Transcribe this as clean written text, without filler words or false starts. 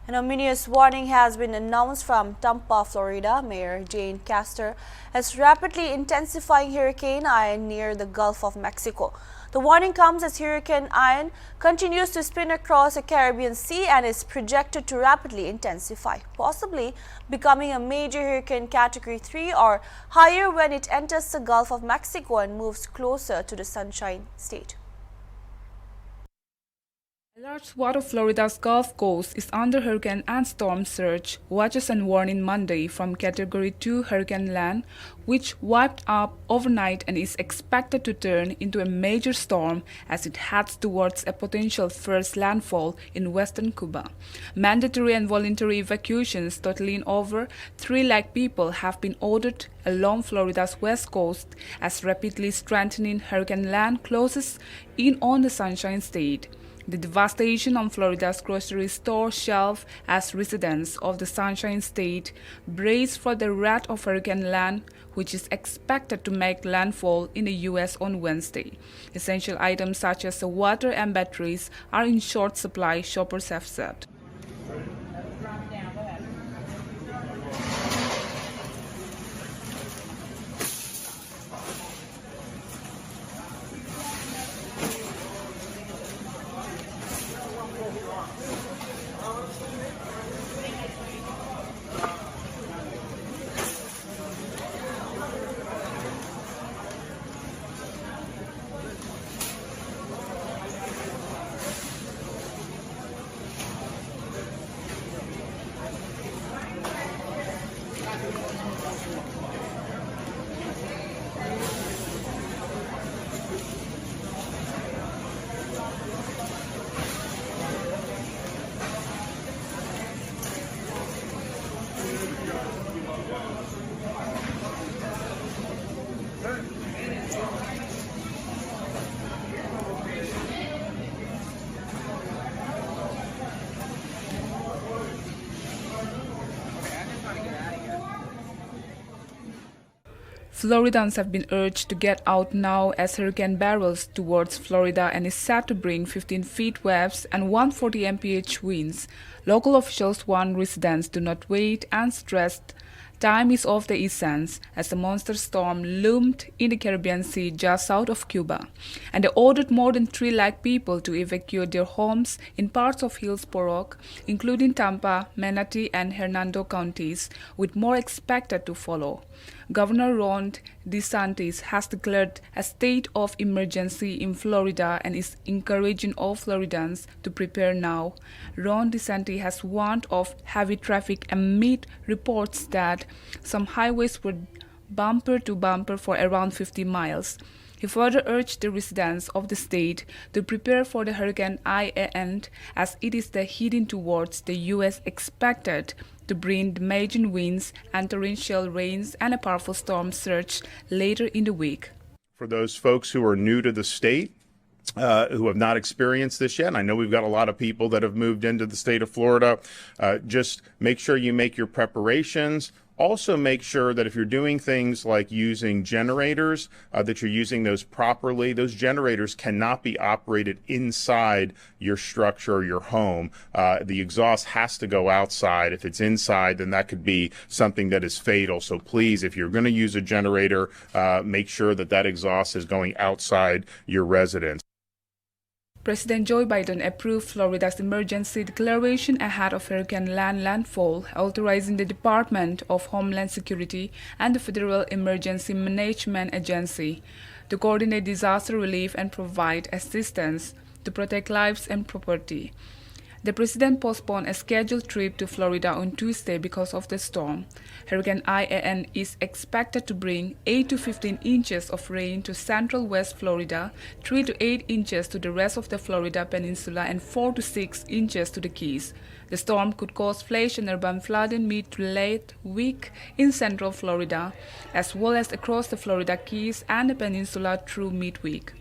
An ominous warning has been announced from Tampa, Florida. Mayor Jane Castor has rapidly intensifying Hurricane Ian near the Gulf of Mexico. The warning comes as Hurricane Ian continues to spin across the Caribbean Sea and is projected to rapidly intensify, possibly becoming a major hurricane category 3 or higher when it enters the Gulf of Mexico and moves closer to the Sunshine State. A large swath of Florida's Gulf Coast is under hurricane and storm surge watches and warning Monday from Category 2 Hurricane Lan, which wiped up overnight and is expected to turn into a major storm as it heads towards a potential first landfall in western Cuba. Mandatory and voluntary evacuations totaling over 3 lakh people have been ordered along Florida's west coast as rapidly strengthening Hurricane Lan closes in on the Sunshine State. The devastation on Florida's grocery store shelf as residents of the Sunshine State brace for the wrath of Hurricane Lan, which is expected to make landfall in the U.S. on Wednesday. Essential items such as water and batteries are in short supply, shoppers have said. Floridans have been urged to get out now as hurricane barrels towards Florida and is set to bring 15 feet waves and 140 mph winds. Local officials warn residents to not wait and stressed time is of the essence as the monster storm loomed in the Caribbean Sea just south of Cuba. And they ordered more than 3 lakh people to evacuate their homes in parts of Hillsborough, including Tampa, Manatee, and Hernando counties, with more expected to follow. Governor Ron DeSantis has declared a state of emergency in Florida and is encouraging all Floridans to prepare now. Ron DeSantis has warned of heavy traffic amid reports that some highways were bumper to bumper for around 50 miles. He further urged the residents of the state to prepare for the Hurricane Ian as it is heading towards the U.S. expected to bring the major winds and torrential rains and a powerful storm surge later in the week. For those folks who are new to the state, who have not experienced this yet, and I know we've got a lot of people that have moved into the state of Florida, just make sure you make your preparations. Also make sure that if you're doing things like using generators, that you're using those properly. Those generators cannot be operated inside your structure or your home. The exhaust has to go outside. If it's inside, then that could be something that is fatal. So please, if you're going to use a generator, make sure that that exhaust is going outside your residence. President Joe Biden approved Florida's emergency declaration ahead of Hurricane Lan landfall, authorizing the Department of Homeland Security and the Federal Emergency Management Agency to coordinate disaster relief and provide assistance to protect lives and property. The president postponed a scheduled trip to Florida on Tuesday because of the storm. Hurricane Ian is expected to bring 8 to 15 inches of rain to central West Florida, 3 to 8 inches to the rest of the Florida peninsula, and 4 to 6 inches to the Keys. The storm could cause flash and urban flooding mid to late week in central Florida, as well as across the Florida Keys and the peninsula through midweek.